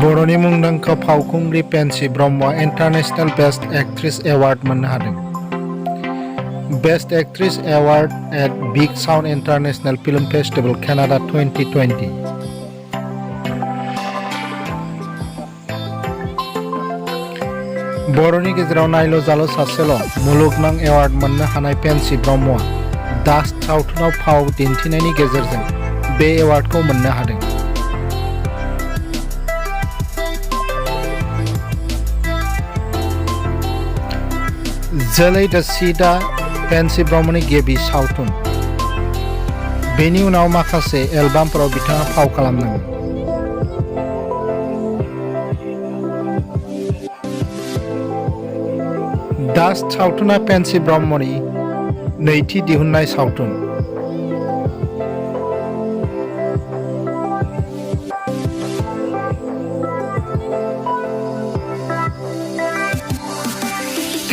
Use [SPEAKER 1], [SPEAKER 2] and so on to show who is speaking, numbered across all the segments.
[SPEAKER 1] बर'नि मुंदांखा फावखुंग्रि पेन्सि ब्रह्मआ इन्टारनेशनेल बेस्ट एक्ट्रेस एवार्ड मोननो हादों। Best actress award at big sound international film festival Canada 2020। बर'नि गेजेराव नायल' जाल' सासेल' मुलुगनां एवार्ड मोननो हानाय पेन्सि ब्रह्मआ दास सावथुनाव फाव दिन्थिनायनि गेजेरजों बे एवार्डखौ मोननो हादों। जोलै द सीडआ पेन्सि ब्रह्मनि गिबि सावथुन। बेनि उनाव माखासे एलबामफोराव बिथाङा फाव खालामदोंमोन। दास सावथुना पेन्सि ब्रह्मनि नैथि दिहुननाय सावथुन।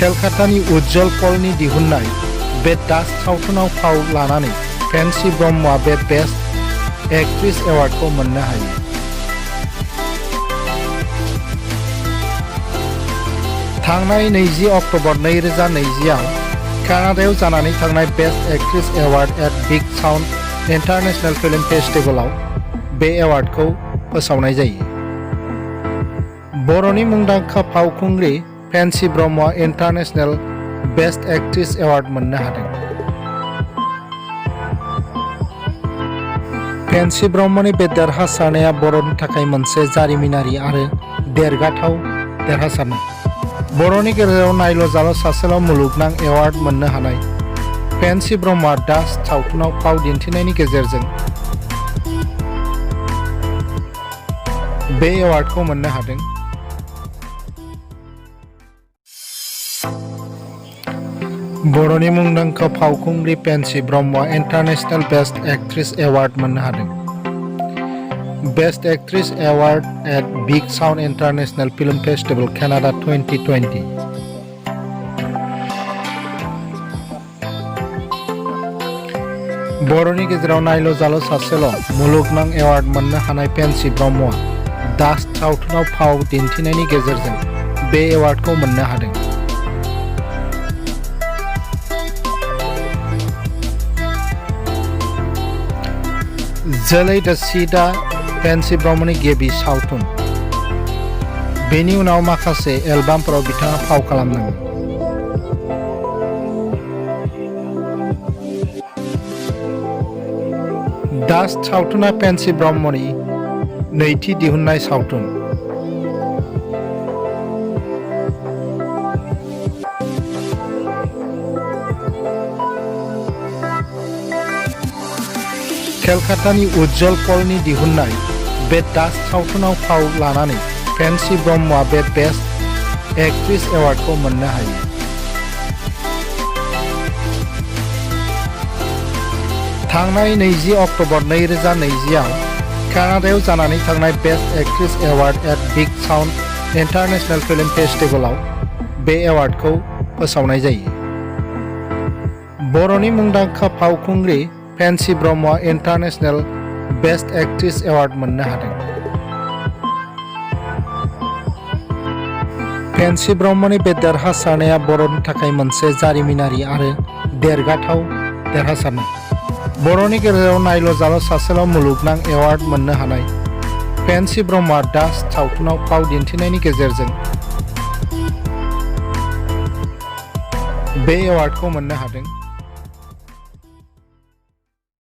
[SPEAKER 1] केलकातानि उज्जवल पलनि दिहुननाय बे दास सावथुनाव फाव लानानै पेन्सि ब्रह्मआ बे बेस्ट एक्ट्रेस एवार्डखौ मोननो हायो। थांनाय 20 अक्ट'बर 2020आव कानाडायाव जानानै थांनाय best actress award at big sound international film फेस्टिवलाव बे एवार्डखौ फोसावनाय जायो। बर'नि मुंदांखा फावखुंग्रि पेन्सि ब्रह्मआ इन्टारनेशनेल बेस्ट एक्ट्रेस एवार्ड मोननो हादों। पेन्सि ब्रह्मनि बे देरहासारनाया बर'नि थाखाय मोनसे जारिमिनारि आरो देरगाथाव देरहासारनाय। बर'नि गेजेराव नायल' जाल' सासेल' मुलुगनां एवार्ड मोननो हानाय पेन्सि ब्रह्मआ दास सावथुनाव फाव दिन्थिनायनि गेजेरजों बे एवार्डखौ मोननो हादों। बर'नि मुंदांखा फावखुंग्रि पेन्सि ब्रह्मआ इन्टारनेशनेल बेस्ट एक्ट्रेस एवार्ड मोननो हादों। Best actress award at big sound international film festival Canada 2020। बर'नि गेजेराव नायल' जाल' सासेल' मुलुगनां एवार्ड मोननो हानाय पेन्सि ब्रह्मआ दास सावथुनाव फाव दिन्थिनायनि गेजेरजों बे एवार्डखौ मोननो हादों। जोलै द सीडआ पेन्सि ब्रह्मनि गिबि सावथुन। बेनि उनाव माखासे एलबामफोराव बिथाङा फाव खालामदोंमोन। दास सावथुना पेन्सि ब्रह्मनि नैथि दिहुननाय सावथुन। केलकातानि उज्जवल पलनि दिहुननाय बे दास सावथुनाव फाव लानानै पेन्सि ब्रह्मआ बे बेस्ट एक्ट्रेस एवार्डखौ मोननो हायो। थांनाय 20 अक्ट'बर 2020आव कानाडायाव जानानै थांनाय best actress award at big sound international film फेस्टिवलाव बे एवार्डखौ फोसावनाय जायो। बर'नि मुंदांखा फावखुंग्रि पेन्सि ब्रह्मआ इन्टारनेशनेल बेस्ट एक्ट्रेस एवार्ड मोननो हादों। पेन्सि ब्रह्मनि बे देरहासारनाया बर'नि थाखाय मोनसे जारिमिनारि आरो देरगाथाव देरहासारनाय। बर'नि गेजेराव नायल' जाल' सासेल' मुलुगनां एवार्ड मोननो हानाय पेन्सि ब्रह्मआ दास सावथुनाव फाव दिन्थिनायनि गेजेरजों बे एवार्डखौ मोननो हादों।